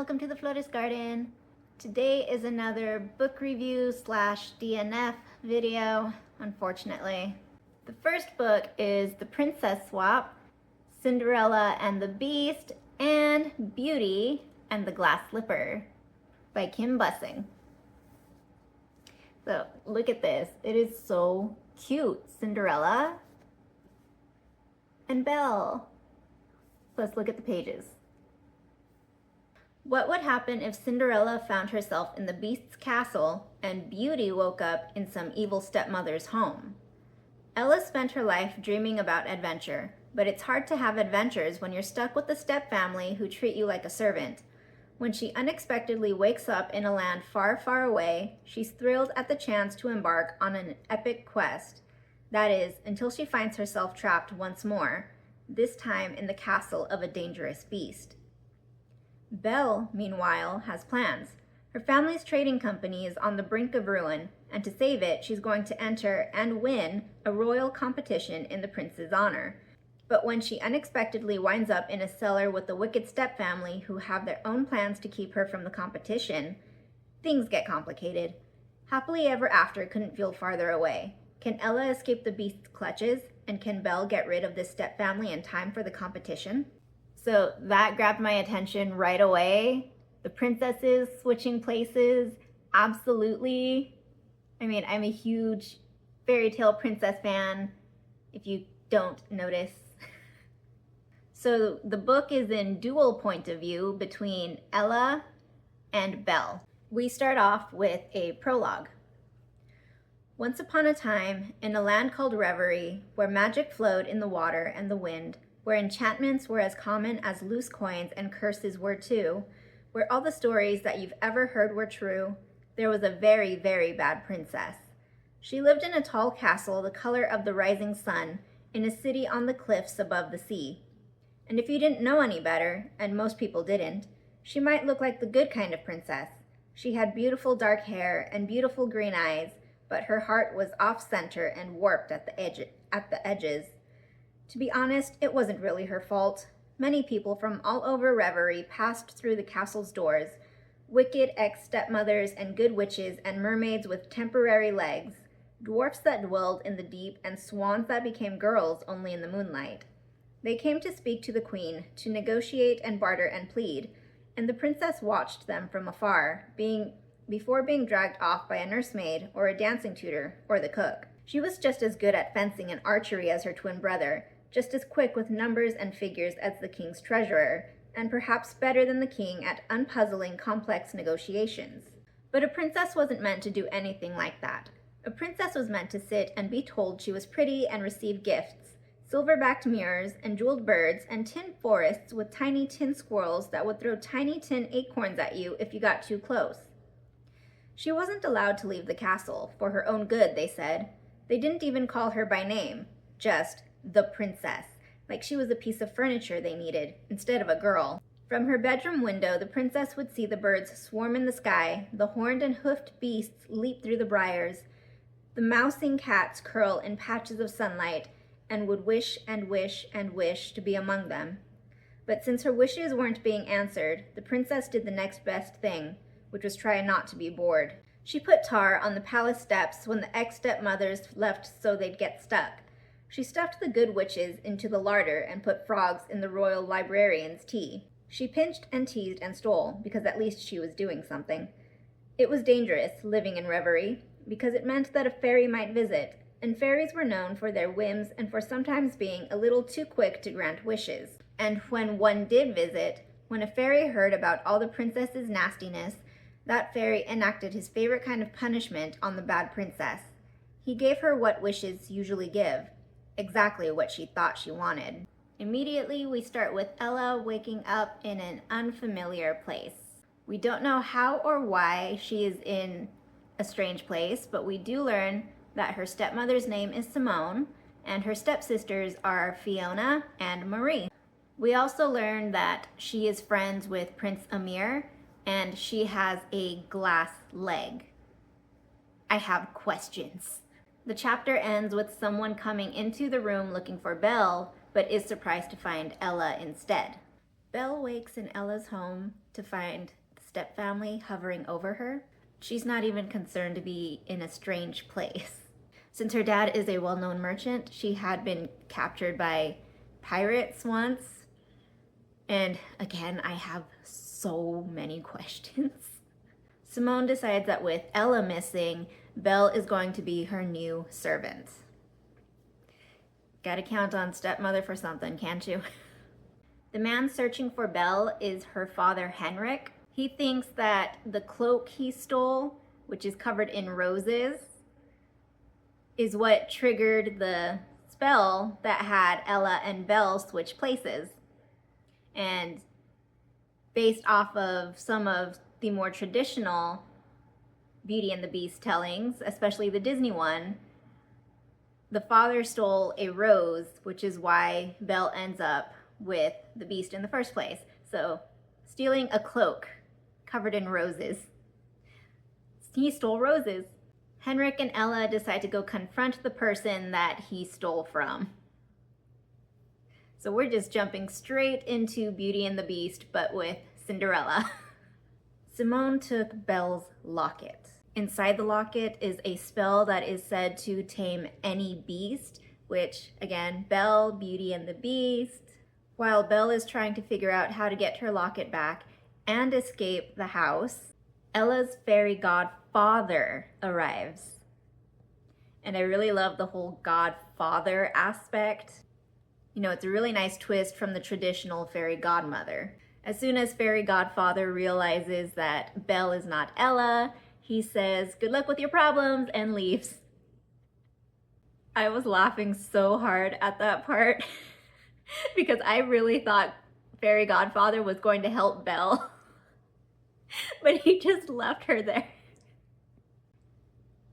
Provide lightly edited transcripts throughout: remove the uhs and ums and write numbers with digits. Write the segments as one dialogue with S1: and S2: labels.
S1: welcome to the Flores Garden. Today is another book review slash DNF video, unfortunately. The first book is The Princess Swap, Cinderella and the Beast, and Beauty and the Glass Slipper by Kim Bussing. So look at this, it is so cute. Cinderella and Belle. Let's look at the pages. What would happen if Cinderella found herself in the Beast's castle and Beauty woke up in some evil stepmother's home? Ella spent her life dreaming about adventure, but it's hard to have adventures when you're stuck with a stepfamily who treat you like a servant. When she unexpectedly wakes up in a land far, far away, she's thrilled at the chance to embark on an epic quest. That is, until she finds herself trapped once more, this time in the castle of a dangerous beast. Belle, meanwhile, has plans. Her family's trading company is on the brink of ruin, and to save it, she's going to enter and win a royal competition in the prince's honor. But when she unexpectedly winds up in a cellar with the wicked stepfamily who have their own plans to keep her from the competition, things get complicated. Happily Ever After couldn't feel farther away. Can Ella escape the beast's clutches, and can Belle get rid of this stepfamily in time for the competition? So that grabbed my attention right away. The princesses switching places, absolutely. I mean, I'm a huge fairy tale princess fan, if you don't notice. So the book is in dual point of view between Ella and Belle. We start off with a prologue. Once upon a time, in a land called Reverie, where magic flowed in the water and the wind, where enchantments were as common as loose coins and curses were too, where all the stories that you've ever heard were true, there was a very, very bad princess. She lived in a tall castle the color of the rising sun, in a city on the cliffs above the sea. And if you didn't know any better, and most people didn't, she might look like the good kind of princess. She had beautiful dark hair and beautiful green eyes, but her heart was off-center and warped at the edges. To be honest, it wasn't really her fault. Many people from all over Reverie passed through the castle's doors, wicked ex-stepmothers and good witches and mermaids with temporary legs, dwarfs that dwelled in the deep and swans that became girls only in the moonlight. They came to speak to the queen, to negotiate and barter and plead, and the princess watched them from afar, before being dragged off by a nursemaid or a dancing tutor or the cook. She was just as good at fencing and archery as her twin brother, just as quick with numbers and figures as the king's treasurer, and perhaps better than the king at unpuzzling complex negotiations. But a princess wasn't meant to do anything like that. A princess was meant to sit and be told she was pretty and receive gifts, silver-backed mirrors and jeweled birds and tin forests with tiny tin squirrels that would throw tiny tin acorns at you if you got too close. She wasn't allowed to leave the castle, for her own good, they said. They didn't even call her by name, just the princess, like she was a piece of furniture they needed, instead of a girl. From her bedroom window, the princess would see the birds swarm in the sky, the horned and hoofed beasts leap through the briars, the mousing cats curl in patches of sunlight, and would wish and wish and wish to be among them. But since her wishes weren't being answered, the princess did the next best thing, which was try not to be bored. She put tar on the palace steps when the ex-stepmothers left so they'd get stuck. She stuffed the good witches into the larder and put frogs in the royal librarian's tea. She pinched and teased and stole, because at least she was doing something. It was dangerous, living in Reverie, because it meant that a fairy might visit, and fairies were known for their whims and for sometimes being a little too quick to grant wishes. And when one did visit, when a fairy heard about all the princess's nastiness, that fairy enacted his favorite kind of punishment on the bad princess. He gave her what wishes usually give, exactly what she thought she wanted. Immediately, we start with Ella waking up in an unfamiliar place. We don't know how or why she is in a strange place, but we do learn that her stepmother's name is Simone, and her stepsisters are Fiona and Marie. We also learn that she is friends with Prince Amir, and she has a glass leg. I have questions. The chapter ends with someone coming into the room looking for Belle, but is surprised to find Ella instead. Belle wakes in Ella's home to find the stepfamily hovering over her. She's not even concerned to be in a strange place. Since her dad is a well-known merchant, she had been captured by pirates once. And again, I have so many questions. Simone decides that with Ella missing, Belle is going to be her new servant. Gotta count on stepmother for something, can't you? The man searching for Belle is her father, Henrik. He thinks that the cloak he stole, which is covered in roses, is what triggered the spell that had Ella and Belle switch places. And based off of some of the more traditional Beauty and the Beast tellings, especially the Disney one, the father stole a rose, which is why Belle ends up with the Beast in the first place. So, stealing a cloak covered in roses. He stole roses. Henrik and Ella decide to go confront the person that he stole from. So we're just jumping straight into Beauty and the Beast, but with Cinderella. Simone took Belle's locket. Inside the locket is a spell that is said to tame any beast, which, again, Belle, Beauty and the Beast. While Belle is trying to figure out how to get her locket back and escape the house, Ella's fairy godfather arrives. And I really love the whole godfather aspect. You know, it's a really nice twist from the traditional fairy godmother. As soon as fairy godfather realizes that Belle is not Ella, he says, "Good luck with your problems," and leaves. I was laughing so hard at that part because I really thought fairy godfather was going to help Belle, but he just left her there.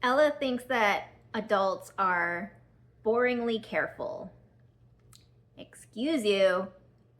S1: Ella thinks that adults are boringly careful. Excuse you,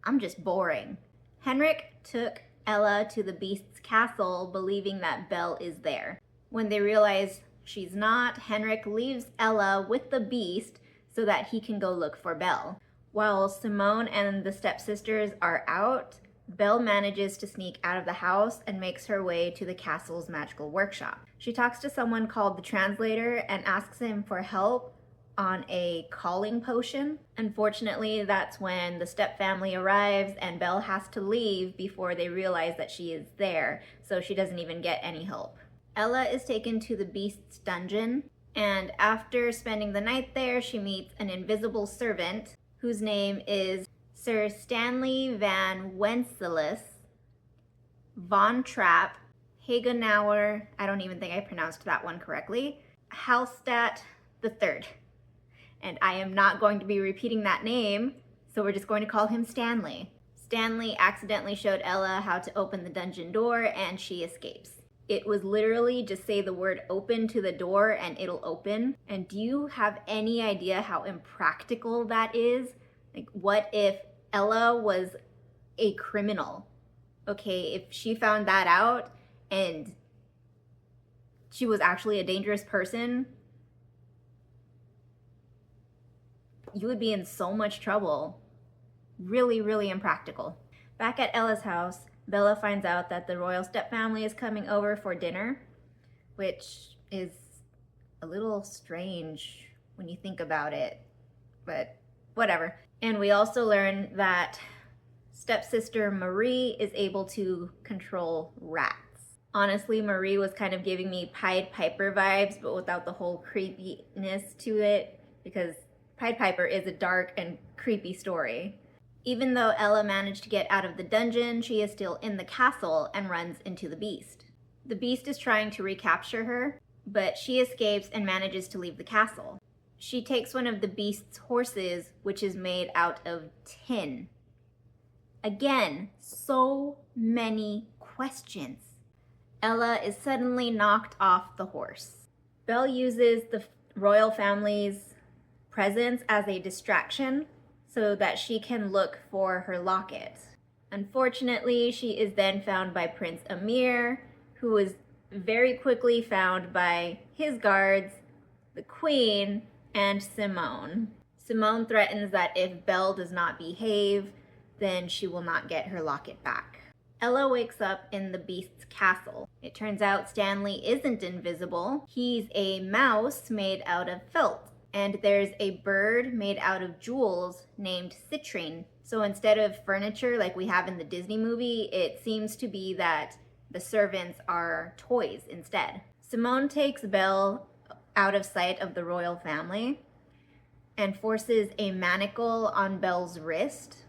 S1: I'm just boring. Henrik took Ella to the Beast's castle, believing that Belle is there. When they realize she's not, Henrik leaves Ella with the Beast so that he can go look for Belle. While Simone and the stepsisters are out, Belle manages to sneak out of the house and makes her way to the castle's magical workshop. She talks to someone called the translator and asks him for help on a calling potion. Unfortunately, that's when the stepfamily arrives and Belle has to leave before they realize that she is there, so she doesn't even get any help. Ella is taken to the Beast's dungeon, and after spending the night there, she meets an invisible servant whose name is Sir Stanley van Wencelis von Trapp Hagenauer, I don't even think I pronounced that one correctly, Hallstatt III. And I am not going to be repeating that name, so we're just going to call him Stanley. Stanley accidentally showed Ella how to open the dungeon door and she escapes. It was literally just say the word open to the door and it'll open. And do you have any idea how impractical that is? Like, what if Ella was a criminal? Okay, if she found that out and she was actually a dangerous person, you would be in so much trouble. Really, really impractical. Back at Ella's house, Bella finds out that the royal stepfamily is coming over for dinner, which is a little strange when you think about it, but whatever. And we also learn that stepsister Marie is able to control rats. Honestly, Marie was kind of giving me Pied Piper vibes, but without the whole creepiness to it, because Pied Piper is a dark and creepy story. Even though Ella managed to get out of the dungeon, she is still in the castle and runs into the Beast. The Beast is trying to recapture her, but she escapes and manages to leave the castle. She takes one of the Beast's horses, which is made out of tin. Again, so many questions. Ella is suddenly knocked off the horse. Belle uses the royal family's presence as a distraction so that she can look for her locket. Unfortunately, she is then found by Prince Amir, who is very quickly found by his guards, the Queen, and Simone. Simone threatens that if Belle does not behave, then she will not get her locket back. Ella wakes up in the Beast's castle. It turns out Stanley isn't invisible. He's a mouse made out of felt. And there's a bird made out of jewels named Citrine. So instead of furniture like we have in the Disney movie, it seems to be that the servants are toys instead. Simone takes Belle out of sight of the royal family and forces a manacle on Belle's wrist.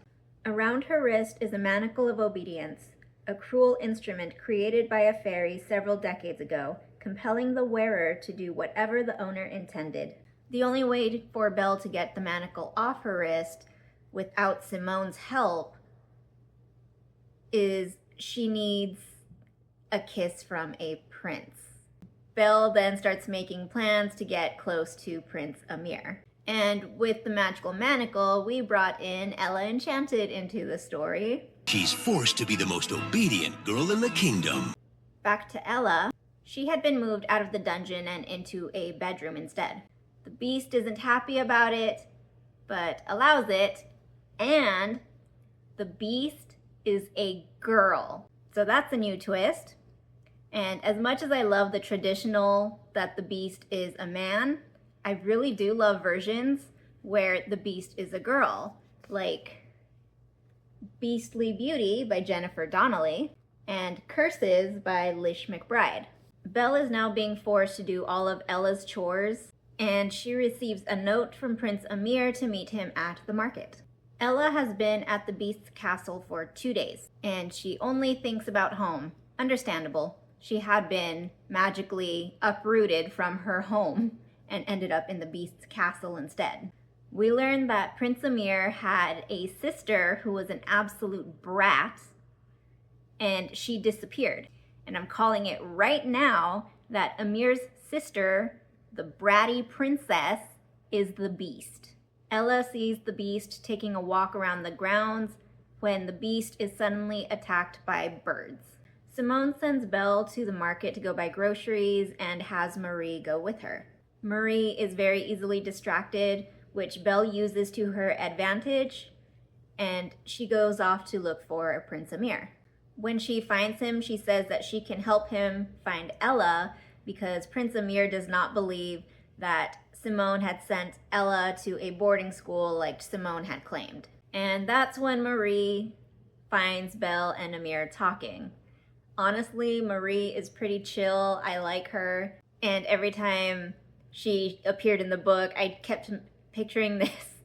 S1: Around her wrist is a manacle of obedience, a cruel instrument created by a fairy several decades ago, compelling the wearer to do whatever the owner intended. The only way for Belle to get the manacle off her wrist without Simone's help is she needs a kiss from a prince. Belle then starts making plans to get close to Prince Amir. And with the magical manacle, we brought in Ella Enchanted into the story.
S2: She's forced to be the most obedient girl in the kingdom.
S1: Back to Ella. She had been moved out of the dungeon and into a bedroom instead. The Beast isn't happy about it, but allows it. And the Beast is a girl. So that's a new twist. And as much as I love the traditional that the Beast is a man, I really do love versions where the Beast is a girl, like Beastly Beauty by Jennifer Donnelly and Curses by Lish McBride. Belle is now being forced to do all of Ella's chores, and she receives a note from Prince Amir to meet him at the market. Ella has been at the Beast's castle for 2 days, and she only thinks about home. Understandable. She had been magically uprooted from her home and ended up in the Beast's castle instead. We learned that Prince Amir had a sister who was an absolute brat, and she disappeared. And I'm calling it right now that Amir's sister, the bratty princess, is the Beast. Ella sees the Beast taking a walk around the grounds when the Beast is suddenly attacked by birds. Simone sends Belle to the market to go buy groceries and has Marie go with her. Marie is very easily distracted, which Belle uses to her advantage, and she goes off to look for Prince Amir. When she finds him, she says that she can help him find Ella because Prince Amir does not believe that Simone had sent Ella to a boarding school like Simone had claimed. And that's when Marie finds Belle and Amir talking. Honestly, Marie is pretty chill. I like her. And every time she appeared in the book, I kept picturing this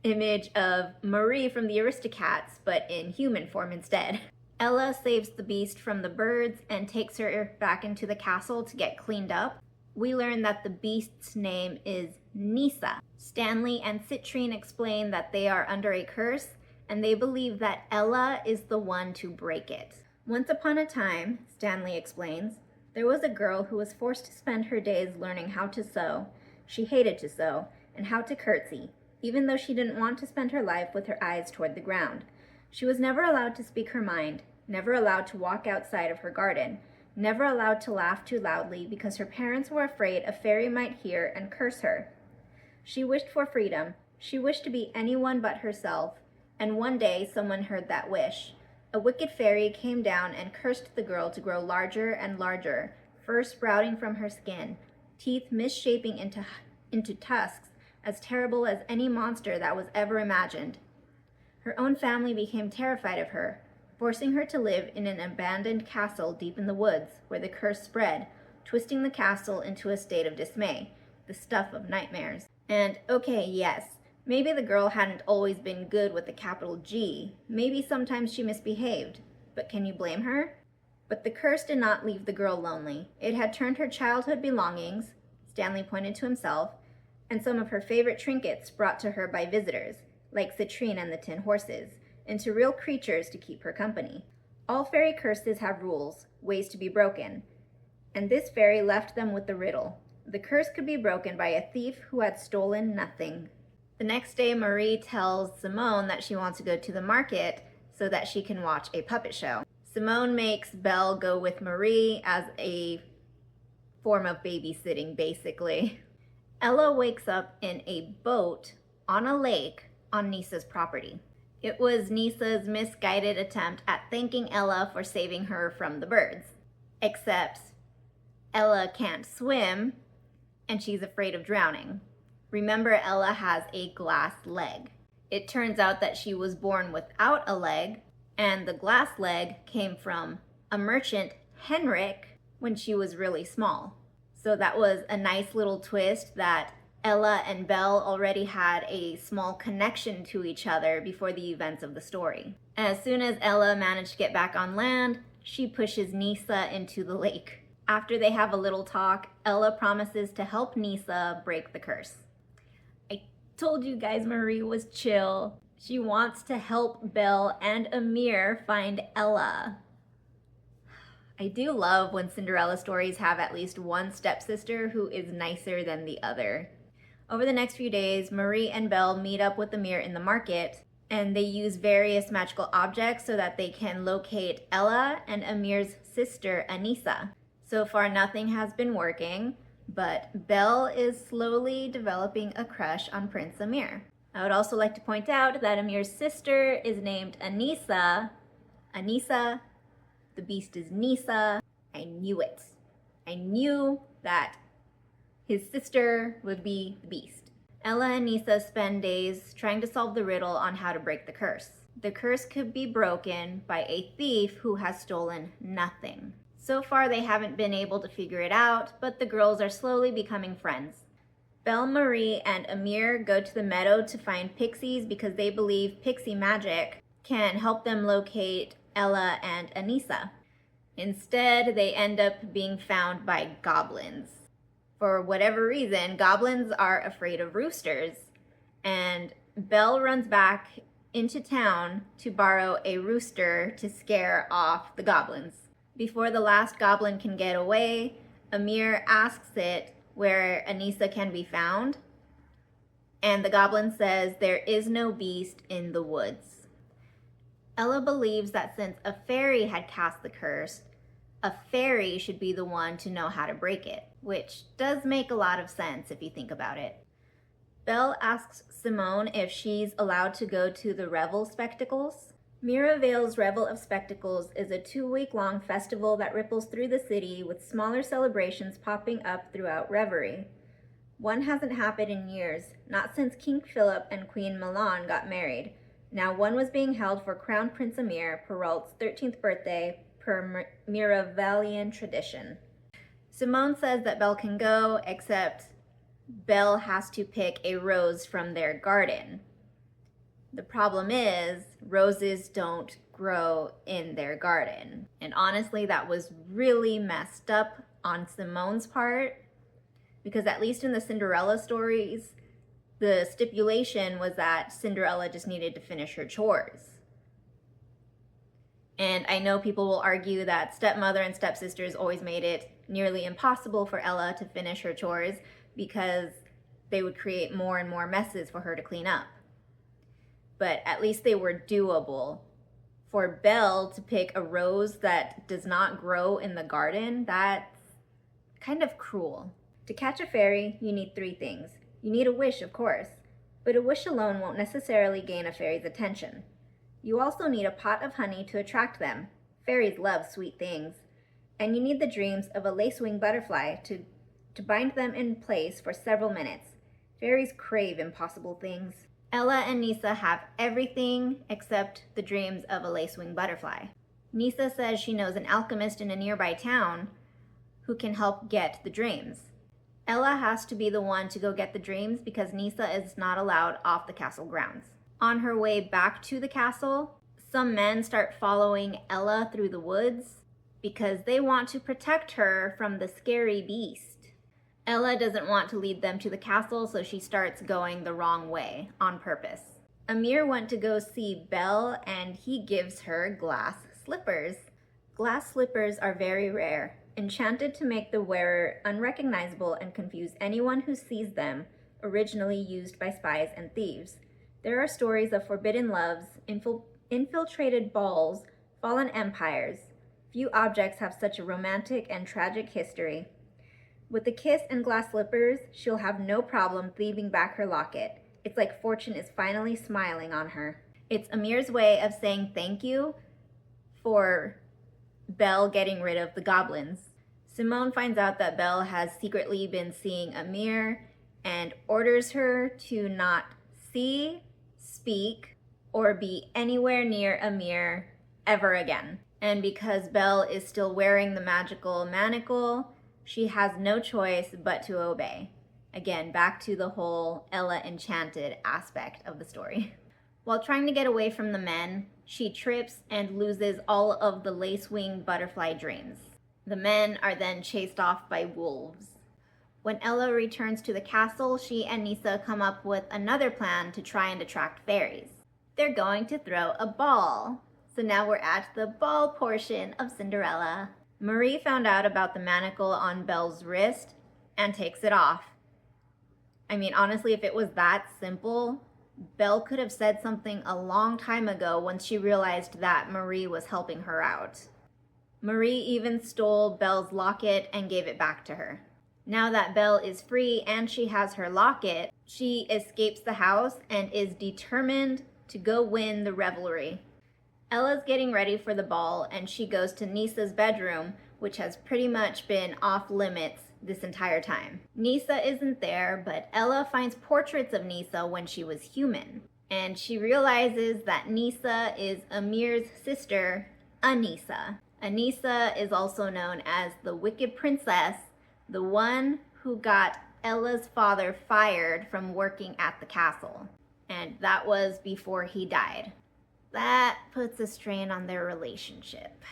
S1: image of Marie from the Aristocats, but in human form instead. Ella saves the Beast from the birds and takes her back into the castle to get cleaned up. We learn that the Beast's name is Nisa. Stanley and Citrine explain that they are under a curse, and they believe that Ella is the one to break it. Once upon a time, Stanley explains, there was a girl who was forced to spend her days learning how to sew. She hated to sew, and how to curtsy, even though she didn't want to spend her life with her eyes toward the ground. She was never allowed to speak her mind, never allowed to walk outside of her garden, never allowed to laugh too loudly because her parents were afraid a fairy might hear and curse her. She wished for freedom. She wished to be anyone but herself, and one day someone heard that wish. A wicked fairy came down and cursed the girl to grow larger and larger, fur sprouting from her skin, teeth misshaping into tusks as terrible as any monster that was ever imagined. Her own family became terrified of her, forcing her to live in an abandoned castle deep in the woods where the curse spread, twisting the castle into a state of dismay, the stuff of nightmares. And okay, yes, maybe the girl hadn't always been good with a capital G. Maybe sometimes she misbehaved. But can you blame her? But the curse did not leave the girl lonely. It had turned her childhood belongings, Stanley pointed to himself, and some of her favorite trinkets brought to her by visitors, like Citrine and the Tin Horses, into real creatures to keep her company. All fairy curses have rules, ways to be broken, and this fairy left them with the riddle. The curse could be broken by a thief who had stolen nothing. The next day, Marie tells Simone that she wants to go to the market so that she can watch a puppet show. Simone makes Belle go with Marie as a form of babysitting, basically. Ella wakes up in a boat on a lake on Nisa's property. It was Nisa's misguided attempt at thanking Ella for saving her from the birds. Except Ella can't swim, and she's afraid of drowning. Remember, Ella has a glass leg. It turns out that she was born without a leg, and the glass leg came from a merchant, Henrik, when she was really small. So that was a nice little twist that Ella and Belle already had a small connection to each other before the events of the story. As soon as Ella managed to get back on land, she pushes Nisa into the lake. After they have a little talk, Ella promises to help Nisa break the curse. I told you guys Marie was chill. She wants to help Belle and Amir find Ella. I do love when Cinderella stories have at least one stepsister who is nicer than the other. Over the next few days, Marie and Belle meet up with Amir in the market, and they use various magical objects so that they can locate Ella and Amir's sister, Anissa. So far, nothing has been working, but Belle is slowly developing a crush on Prince Amir. I would also like to point out that Amir's sister is named Anissa. Anissa, the Beast is Nisa. I knew it. I knew that his sister would be the Beast. Ella and Nisa spend days trying to solve the riddle on how to break the curse. The curse could be broken by a thief who has stolen nothing. So far, they haven't been able to figure it out, but the girls are slowly becoming friends. Belle, Marie, and Amir go to the meadow to find pixies because they believe pixie magic can help them locate Ella and Anissa. Instead, they end up being found by goblins. For whatever reason, goblins are afraid of roosters, and Belle runs back into town to borrow a rooster to scare off the goblins. Before the last goblin can get away, Amir asks it where Anissa can be found, and the goblin says there is no beast in the woods. Ella believes that since a fairy had cast the curse, a fairy should be the one to know how to break it, which does make a lot of sense if you think about it. Belle asks Simone if she's allowed to go to the Revel Spectacles. Mirabelle's Revel of Spectacles is a 2-week-long festival that ripples through the city with smaller celebrations popping up throughout Reverie. One hasn't happened in years, not since King Philip and Queen Milan got married. Now one was being held for Crown Prince Amir Perrault's 13th birthday per Miravellian tradition. Simone says that Belle can go, except Belle has to pick a rose from their garden. The problem is, roses don't grow in their garden. And honestly, that was really messed up on Simone's part, because at least in the Cinderella stories, the stipulation was that Cinderella just needed to finish her chores. And I know people will argue that stepmother and stepsisters always made it nearly impossible for Ella to finish her chores because they would create more and more messes for her to clean up. But at least they were doable. For Belle to pick a rose that does not grow in the garden, that's kind of cruel. To catch a fairy, you need 3 things. You need a wish, of course, but a wish alone won't necessarily gain a fairy's attention. You also need a pot of honey to attract them. Fairies love sweet things. And you need the dreams of a lace-wing butterfly to bind them in place for several minutes. Fairies crave impossible things. Ella and Nisa have everything except the dreams of a lace-wing butterfly. Nisa says she knows an alchemist in a nearby town who can help get the dreams. Ella has to be the one to go get the dreams because Nisa is not allowed off the castle grounds. On her way back to the castle, some men start following Ella through the woods because they want to protect her from the scary beast. Ella doesn't want to lead them to the castle, so she starts going the wrong way on purpose. Amir went to go see Belle, and he gives her glass slippers. Glass slippers are very rare, enchanted to make the wearer unrecognizable and confuse anyone who sees them, originally used by spies and thieves. There are stories of forbidden loves, infiltrated balls, fallen empires. Few objects have such a romantic and tragic history. With the kiss and glass slippers, she'll have no problem thieving back her locket. It's like fortune is finally smiling on her. It's Amir's way of saying thank you for Belle getting rid of the goblins. Simone finds out that Belle has secretly been seeing Amir and orders her to not see, speak, or be anywhere near Amir ever again. And because Belle is still wearing the magical manacle, she has no choice but to obey. Again, back to the whole Ella enchanted aspect of the story. While trying to get away from the men, she trips and loses all of the lace-wing butterfly dreams. The men are then chased off by wolves. When Ella returns to the castle, she and Nisa come up with another plan to try and attract fairies. They're going to throw a ball. So now we're at the ball portion of Cinderella. Marie found out about the manacle on Belle's wrist and takes it off. I mean, honestly, if it was that simple, Belle could have said something a long time ago once she realized that Marie was helping her out. Marie even stole Belle's locket and gave it back to her. Now that Belle is free and she has her locket, she escapes the house and is determined to go win the revelry. Ella's getting ready for the ball and she goes to Nisa's bedroom, which has pretty much been off limits this entire time. Nisa isn't there, but Ella finds portraits of Nisa when she was human. And she realizes that Nisa is Amir's sister, Anissa. Anissa is also known as the Wicked Princess, the one who got Ella's father fired from working at the castle. And that was before he died. That puts a strain on their relationship.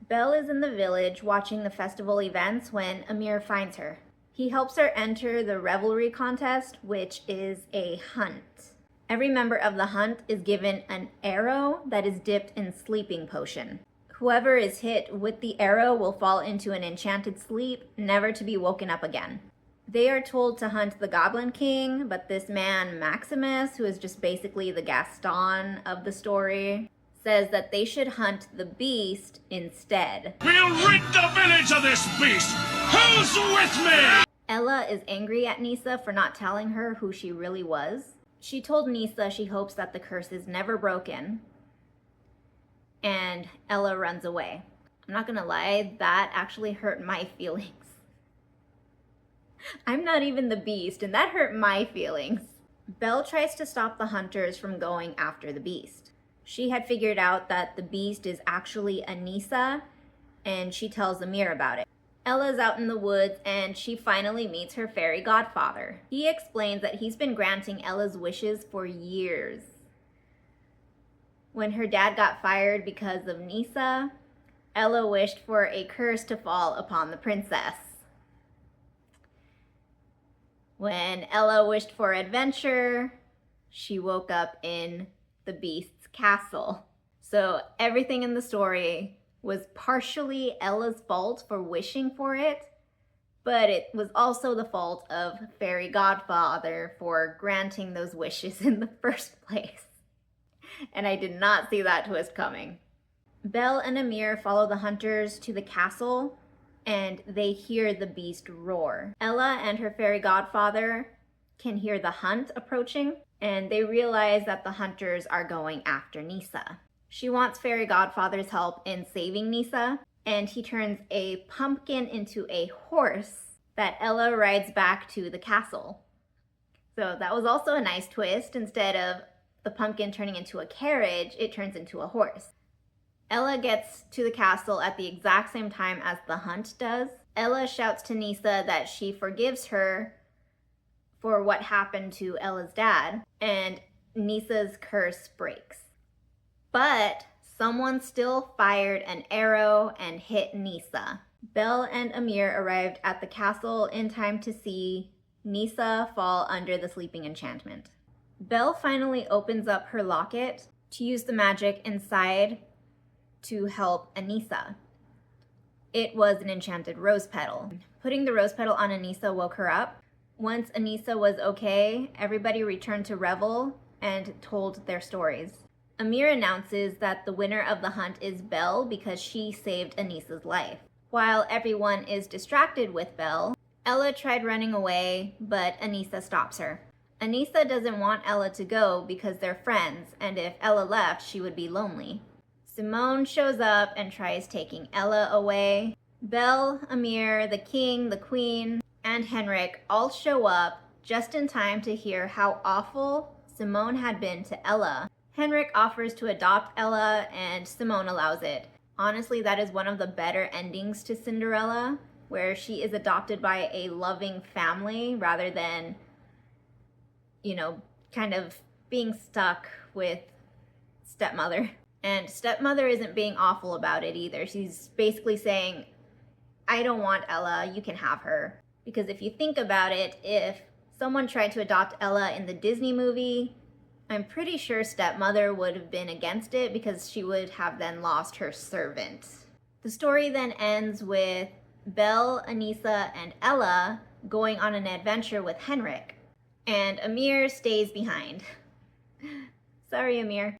S1: Belle is in the village watching the festival events when Amir finds her. He helps her enter the revelry contest, which is a hunt. Every member of the hunt is given an arrow that is dipped in sleeping potion. Whoever is hit with the arrow will fall into an enchanted sleep, never to be woken up again. They are told to hunt the Goblin King, but this man, Maximus, who is just basically the Gaston of the story, says that they should hunt the beast instead.
S3: We'll rid the village of this beast! Who's with me?
S1: Ella is angry at Nisa for not telling her who she really was. She told Nisa she hopes that the curse is never broken, and Ella runs away. I'm not gonna lie, that actually hurt my feelings. I'm not even the beast, and that hurt my feelings. Belle tries to stop the hunters from going after the beast. She had figured out that the beast is actually Anissa, and she tells Amir about it. Ella's out in the woods, and she finally meets her fairy godfather. He explains that he's been granting Ella's wishes for years. When her dad got fired because of Nisa, Ella wished for a curse to fall upon the princess. When Ella wished for adventure, she woke up in the beast's castle. So everything in the story was partially Ella's fault for wishing for it, but it was also the fault of Fairy Godfather for granting those wishes in the first place. And I did not see that twist coming. Belle and Amir follow the hunters to the castle, and they hear the beast roar. Ella and her fairy godfather can hear the hunt approaching, and they realize that the hunters are going after Nisa. She wants fairy godfather's help in saving Nisa, and he turns a pumpkin into a horse that Ella rides back to the castle. So that was also a nice twist. Instead of the pumpkin turning into a carriage, it turns into a horse. Ella gets to the castle at the exact same time as the hunt does. Ella shouts to Nisa that she forgives her for what happened to Ella's dad, and Nisa's curse breaks. But someone still fired an arrow and hit Nisa. Belle and Amir arrived at the castle in time to see Nisa fall under the sleeping enchantment. Belle finally opens up her locket to use the magic inside to help Anissa. It was an enchanted rose petal. Putting the rose petal on Anissa woke her up. Once Anissa was okay, everybody returned to revel and told their stories. Amir announces that the winner of the hunt is Belle because she saved Anissa's life. While everyone is distracted with Belle, Ella tried running away, but Anissa stops her. Anissa doesn't want Ella to go because they're friends, and if Ella left, she would be lonely. Simone shows up and tries taking Ella away. Belle, Amir, the king, the queen, and Henrik all show up just in time to hear how awful Simone had been to Ella. Henrik offers to adopt Ella, and Simone allows it. Honestly, that is one of the better endings to Cinderella, where she is adopted by a loving family rather than, kind of being stuck with stepmother. And stepmother isn't being awful about it either. She's basically saying, I don't want Ella, you can have her. Because if you think about it, if someone tried to adopt Ella in the Disney movie, I'm pretty sure stepmother would have been against it because she would have then lost her servant. The story then ends with Belle, Anissa, and Ella going on an adventure with Henrik. And Amir stays behind. Sorry, Amir.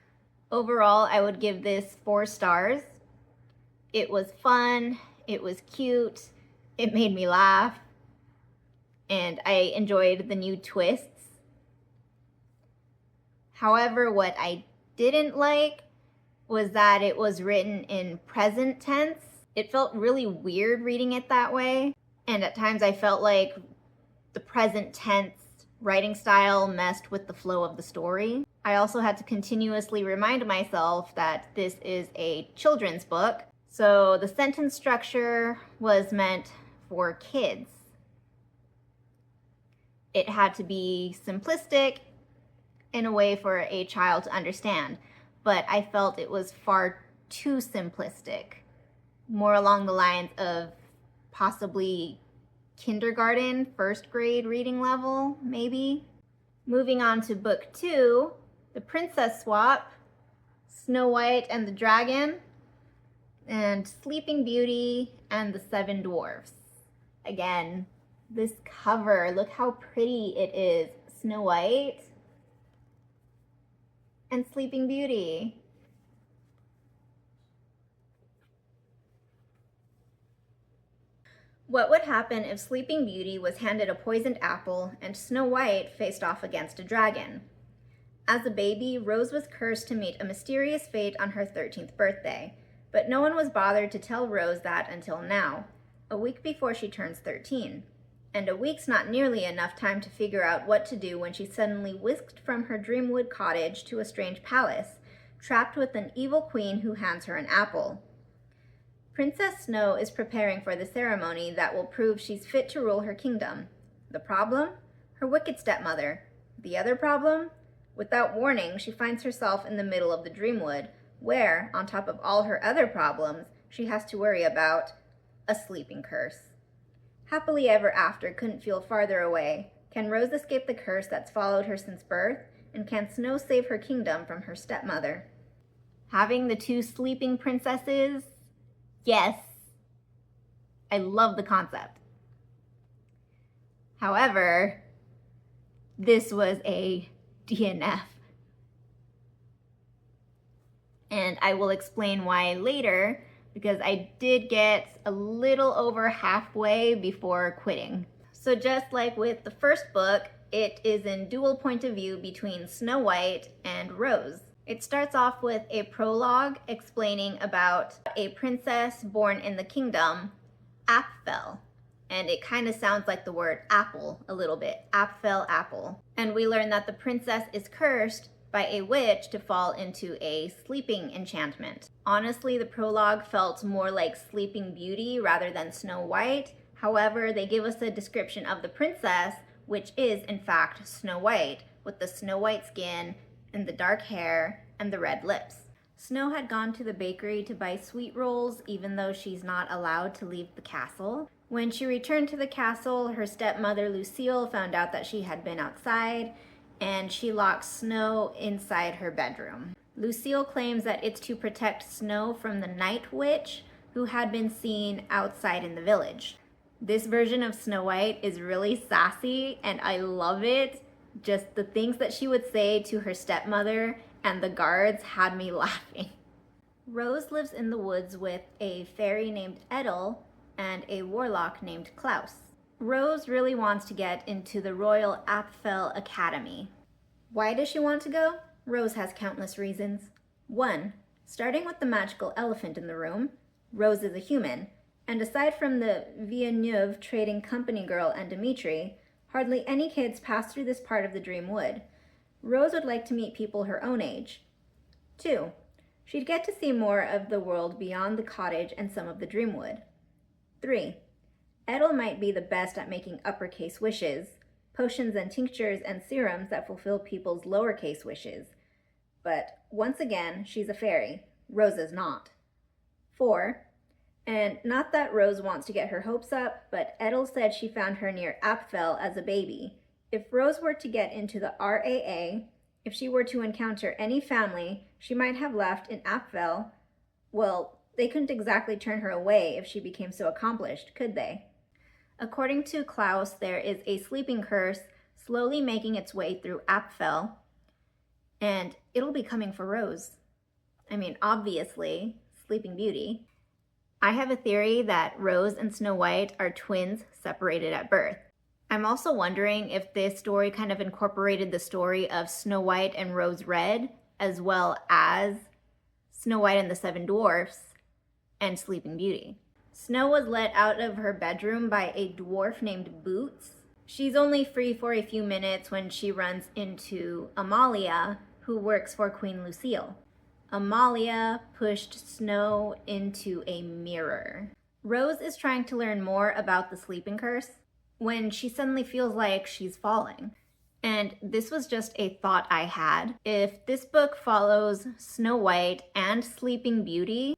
S1: Overall, I would give this 4 stars. It was fun, it was cute, it made me laugh, and I enjoyed the new twists. However, what I didn't like was that it was written in present tense. It felt really weird reading it that way, and at times I felt like the present tense writing style messed with the flow of the story. I also had to continuously remind myself that this is a children's book, so the sentence structure was meant for kids. It had to be simplistic in a way for a child to understand, but I felt it was far too simplistic, more along the lines of possibly kindergarten, 1st grade reading level, maybe. Moving on to book 2, The Princess Swap, Snow White and the Dragon, and Sleeping Beauty and the 7 Dwarfs. Again, this cover, look how pretty it is. Snow White and Sleeping Beauty. What would happen if Sleeping Beauty was handed a poisoned apple and Snow White faced off against a dragon? As a baby, Rose was cursed to meet a mysterious fate on her 13th birthday, but no one was bothered to tell Rose that until now, a week before she turns 13. And a week's not nearly enough time to figure out what to do when she's suddenly whisked from her Dreamwood cottage to a strange palace, trapped with an evil queen who hands her an apple. Princess Snow is preparing for the ceremony that will prove she's fit to rule her kingdom. The problem? Her wicked stepmother. The other problem? Without warning, she finds herself in the middle of the Dreamwood, where, on top of all her other problems, she has to worry about a sleeping curse. Happily Ever After couldn't feel farther away. Can Rose escape the curse that's followed her since birth? And can Snow save her kingdom from her stepmother? Having the 2 sleeping princesses? Yes. I love the concept. However, this was a DNF. And I will explain why later, because I did get a little over halfway before quitting. So just like with the first book, it is in dual point of view between Snow White and Rose. It starts off with a prologue explaining about a princess born in the kingdom, Apfel. And it kind of sounds like the word apple a little bit, Apfel apple. And we learn that the princess is cursed by a witch to fall into a sleeping enchantment. Honestly, the prologue felt more like Sleeping Beauty rather than Snow White. However, they give us a description of the princess, which is in fact Snow White, with the snow white skin and the dark hair and the red lips. Snow had gone to the bakery to buy sweet rolls, even though she's not allowed to leave the castle. When she returned to the castle, her stepmother Lucille found out that she had been outside, and she locked Snow inside her bedroom. Lucille claims that it's to protect Snow from the Night Witch, who had been seen outside in the village. This version of Snow White is really sassy, and I love it. Just the things that she would say to her stepmother and the guards had me laughing. Rose lives in the woods with a fairy named Edel and a warlock named Klaus. Rose really wants to get into the Royal Apfel Academy. Why does she want to go? Rose has countless reasons. 1. Starting with the magical elephant in the room, Rose is a human, and aside from the Villeneuve trading company girl and Dimitri, hardly any kids pass through this part of the Dream Wood. Rose would like to meet people her own age. 2. She'd get to see more of the world beyond the cottage and some of the Dreamwood. 3. Edel might be the best at making uppercase wishes, potions and tinctures and serums that fulfill people's lowercase wishes. But once again, she's a fairy. Rose is not. 4. And not that Rose wants to get her hopes up, but Edel said she found her near Apfel as a baby. If Rose were to get into the RAA, if she were to encounter any family she might have left in Apfel, well, they couldn't exactly turn her away if she became so accomplished, could they? According to Klaus, there is a sleeping curse slowly making its way through Apfel, and it'll be coming for Rose. I mean, obviously, Sleeping Beauty. I have a theory that Rose and Snow White are twins separated at birth. I'm also wondering if this story kind of incorporated the story of Snow White and Rose Red, as well as Snow White and the Seven Dwarfs and Sleeping Beauty. Snow was let out of her bedroom by a dwarf named Boots. She's only free for a few minutes when she runs into Amalia, who works for Queen Lucille. Amalia pushed Snow into a mirror. Rose is trying to learn more about the sleeping curse when she suddenly feels like she's falling. And this was just a thought I had. If this book follows Snow White and Sleeping Beauty,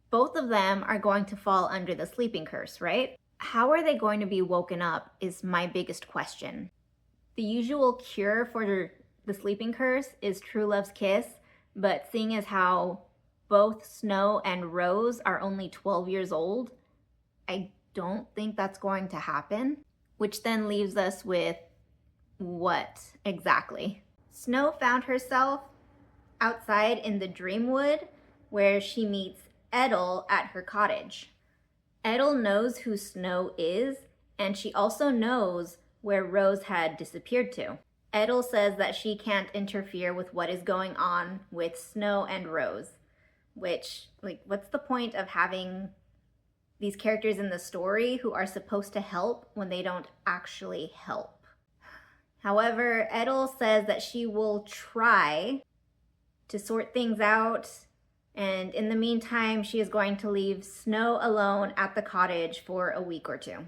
S1: both of them are going to fall under the sleeping curse, right? How are they going to be woken up is my biggest question. The usual cure for the sleeping curse is true love's kiss, but seeing as how both Snow and Rose are only 12 years old, I don't think that's going to happen, which then leaves us with what exactly? Snow found herself outside in the Dreamwood where she meets Edel at her cottage. Edel knows who Snow is, and she also knows where Rose had disappeared to. Edel says that she can't interfere with what is going on with Snow and Rose, which, what's the point of having these characters in the story who are supposed to help when they don't actually help? However, Edel says that she will try to sort things out, and in the meantime, she is going to leave Snow alone at the cottage for a week or two.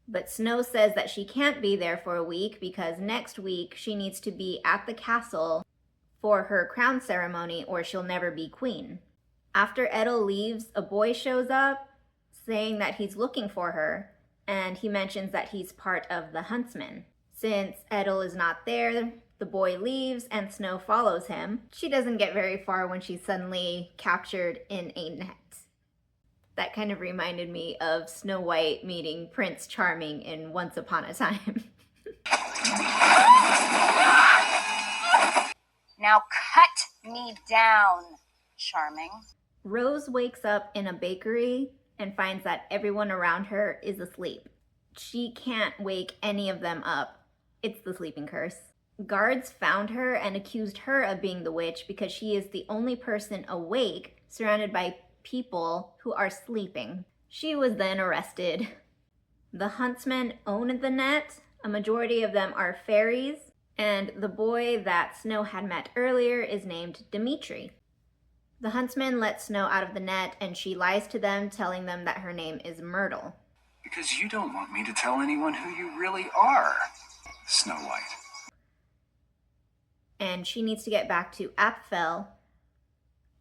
S1: But Snow says that she can't be there for a week because next week she needs to be at the castle for her crown ceremony or she'll never be queen. After Edel leaves, a boy shows up saying that he's looking for her, and he mentions that he's part of the huntsmen. Since Edel is not there, the boy leaves and Snow follows him. She doesn't get very far when she's suddenly captured in a net. That kind of reminded me of Snow White meeting Prince Charming in Once Upon a Time.
S4: Now cut me down, Charming.
S1: Rose wakes up in a bakery and finds that everyone around her is asleep. She can't wake any of them up. It's the sleeping curse. Guards found her and accused her of being the witch because she is the only person awake, surrounded by people who are sleeping. She was then arrested. The huntsmen own the net. A majority of them are fairies, and the boy that Snow had met earlier is named Dimitri. The huntsmen let Snow out of the net, and she lies to them, telling them that her name is Myrtle.
S5: Because you don't want me to tell anyone who you really are, Snow White.
S1: And she needs to get back to Apfel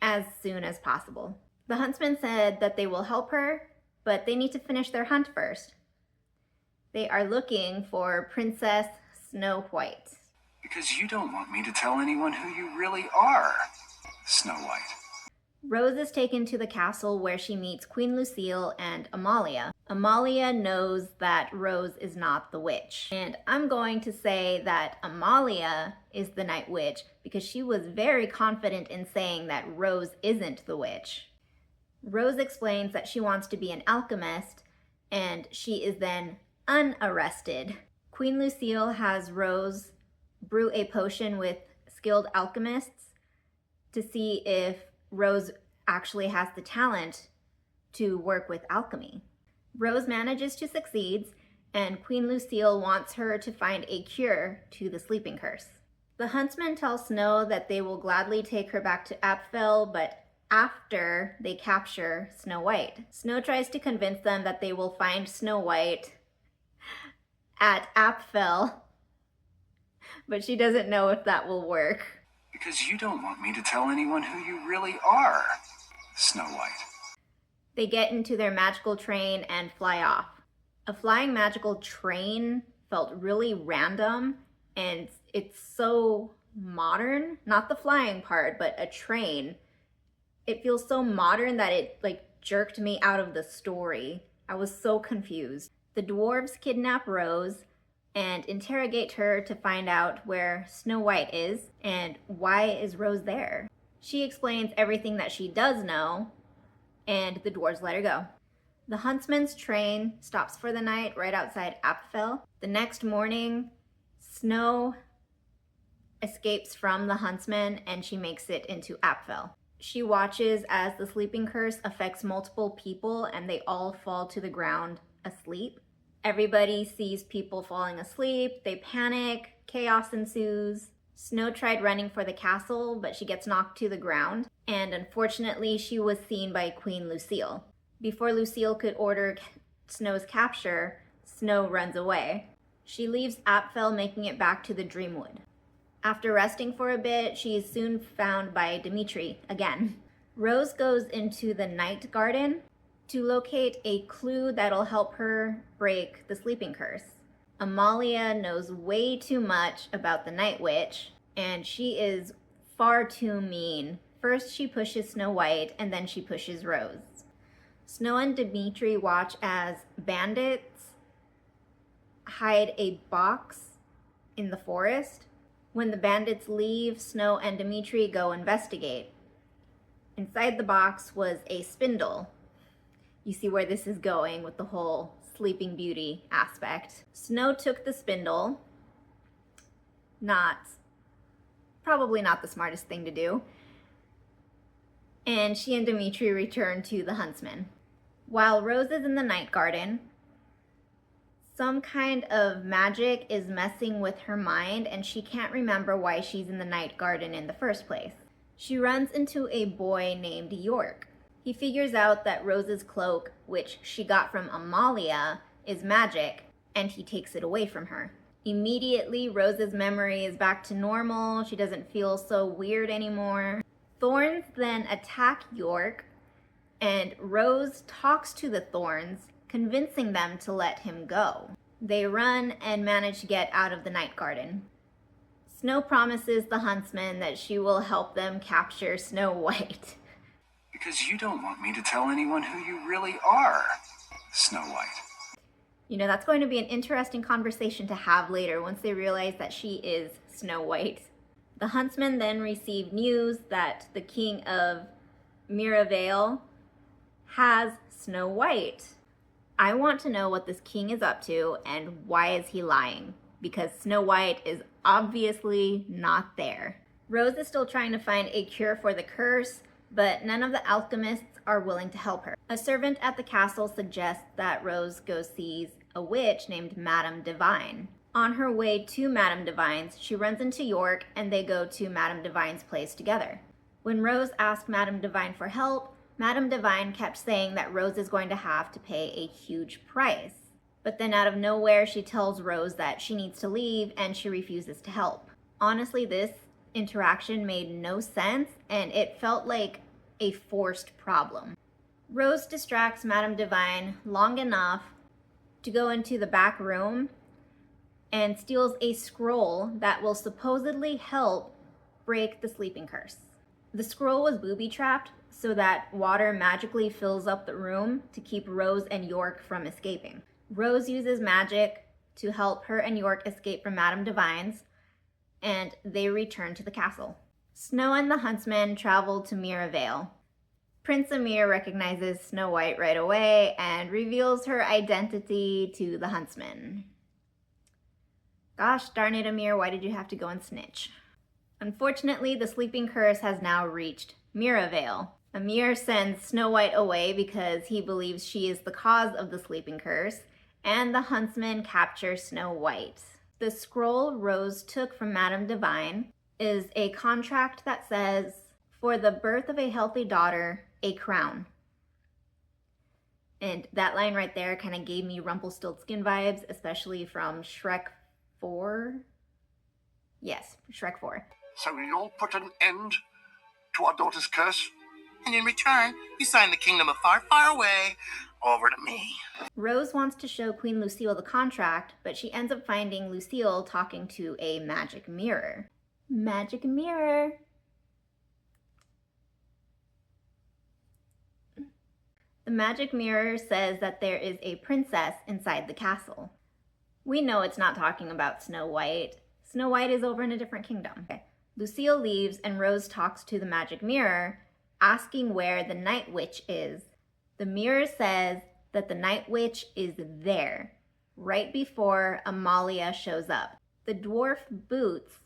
S1: as soon as possible. The huntsmen said that they will help her, but they need to finish their hunt first. They are looking for Princess Snow White.
S5: Because you don't want me to tell anyone who you really are, Snow White.
S1: Rose is taken to the castle where she meets Queen Lucille and Amalia. Amalia knows that Rose is not the witch. And I'm going to say that Amalia is the Night Witch because she was very confident in saying that Rose isn't the witch. Rose explains that she wants to be an alchemist, and she is then unarrested. Queen Lucille has Rose brew a potion with skilled alchemists to see if Rose actually has the talent to work with alchemy. Rose manages to succeed, and Queen Lucille wants her to find a cure to the sleeping curse. The huntsmen tell Snow that they will gladly take her back to Apfel, but after they capture Snow White. Snow tries to convince them that they will find Snow White at Apfel, but she doesn't know if that will work.
S5: Because you don't want me to tell anyone who you really are, Snow White.
S1: They get into their magical train and fly off. A flying magical train felt really random, and it's so modern. Not the flying part, but a train. It feels so modern that it jerked me out of the story. I was so confused. The dwarves kidnap Rose and interrogate her to find out where Snow White is and why is Rose there. She explains everything that she does know, and the dwarves let her go. The huntsman's train stops for the night right outside Apfel. The next morning, Snow escapes from the huntsman and she makes it into Apfel. She watches as the sleeping curse affects multiple people and they all fall to the ground asleep. Everybody sees people falling asleep, they panic, chaos ensues. Snow tried running for the castle, but she gets knocked to the ground, and unfortunately she was seen by Queen Lucille. Before Lucille could order Snow's capture, Snow runs away. She leaves Apfel, making it back to the Dreamwood. After resting for a bit, she is soon found by Dimitri again. Rose goes into the night garden to locate a clue that'll help her break the sleeping curse. Amalia knows way too much about the Night Witch, and she is far too mean. First she pushes Snow White, and then she pushes Rose. Snow and Dimitri watch as bandits hide a box in the forest. When the bandits leave, Snow and Dimitri go investigate. Inside the box was a spindle. You see where this is going with the whole Sleeping Beauty aspect. Snow took the spindle. Probably not the smartest thing to do. And she and Dimitri return to the huntsman. While Rose is in the night garden, some kind of magic is messing with her mind and she can't remember why she's in the night garden in the first place. She runs into a boy named York. He figures out that Rose's cloak, which she got from Amalia, is magic, and he takes it away from her. Immediately, Rose's memory is back to normal. She doesn't feel so weird anymore. Thorns then attack York, and Rose talks to the Thorns, convincing them to let him go. They run and manage to get out of the night garden. Snow promises the huntsman that she will help them capture Snow White.
S5: Because you don't want me to tell anyone who you really are, Snow White.
S1: You know, that's going to be an interesting conversation to have later once they realize that she is Snow White. The huntsman then received news that the king of Miravail has Snow White. I want to know what this king is up to and why is he lying, because Snow White is obviously not there. Rose is still trying to find a cure for the curse, but none of the alchemists are willing to help her. A servant at the castle suggests that Rose go sees a witch named Madame Divine. On her way to Madame Divine's, she runs into York and they go to Madame Divine's place together. When Rose asked Madame Divine for help, Madame Divine kept saying that Rose is going to have to pay a huge price. But then out of nowhere, she tells Rose that she needs to leave and she refuses to help. Honestly, this interaction made no sense and it felt like a forced problem. Rose distracts Madame Divine long enough to go into the back room and steals a scroll that will supposedly help break the sleeping curse. The scroll was booby-trapped so that water magically fills up the room to keep Rose and York from escaping. Rose uses magic to help her and York escape from Madame Divine's, and they return to the castle. Snow and the huntsman travel to Miravail. Prince Amir recognizes Snow White right away and reveals her identity to the huntsman. Gosh darn it, Amir, why did you have to go and snitch? Unfortunately, the sleeping curse has now reached Mirabelle. Amir sends Snow White away because he believes she is the cause of the sleeping curse, and the huntsman captures Snow White. The scroll Rose took from Madame Divine is a contract that says, "For the birth of a healthy daughter, a crown." And that line right there kind of gave me Rumpelstiltskin vibes, especially from Shrek 4. Yes, Shrek 4.
S6: So you'll put an end to our daughter's curse?
S7: And in return, you sign the kingdom of far, far away over to me.
S1: Rose wants to show Queen Lucille the contract, but she ends up finding Lucille talking to a magic mirror. Magic mirror. The magic mirror says that there is a princess inside the castle. We know it's not talking about Snow White. Snow White is over in a different kingdom. Okay. Lucille leaves and Rose talks to the magic mirror, asking where the Night Witch is. The mirror says that the Night Witch is there, right before Amalia shows up. The dwarf Boots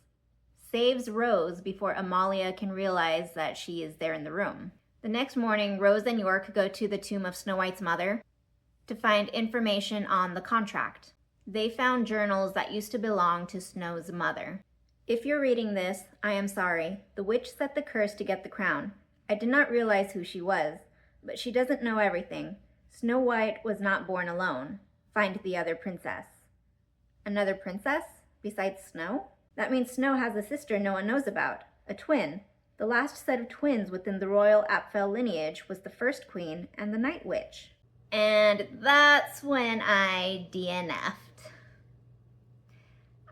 S1: saves Rose before Amalia can realize that she is there in the room. The next morning, Rose and York go to the tomb of Snow White's mother to find information on the contract. They found journals that used to belong to Snow's mother. If you're reading this, I am sorry. The witch set the curse to get the crown. I did not realize who she was, but she doesn't know everything. Snow White was not born alone. Find the other princess. Another princess? Besides Snow? That means Snow has a sister no one knows about. A twin. The last set of twins within the royal Apfel lineage was the first queen and the Night Witch. And that's when I DNF'd.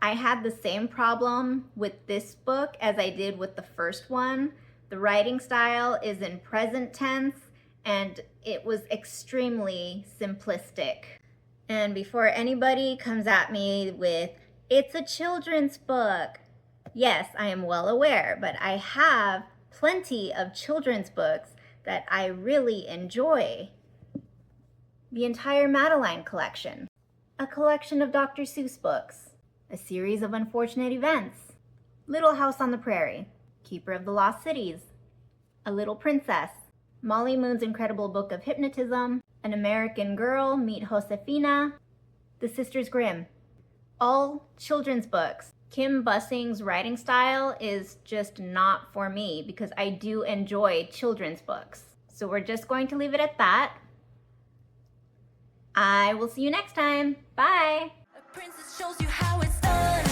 S1: I had the same problem with this book as I did with the first one. The writing style is in present tense, and it was extremely simplistic. And before anybody comes at me with, "It's a children's book," yes, I am well aware, but I have plenty of children's books that I really enjoy. The entire Madeline collection, a collection of Dr. Seuss books, a series of unfortunate events, Little House on the Prairie, Keeper of the Lost Cities, A Little Princess, Molly Moon's Incredible Book of Hypnotism, An American Girl, Meet Josefina, The Sisters Grimm. All children's books. Kim Bussing's writing style is just not for me because I do enjoy children's books. So we're just going to leave it at that. I will see you next time. Bye!
S8: A princess shows you how it's done.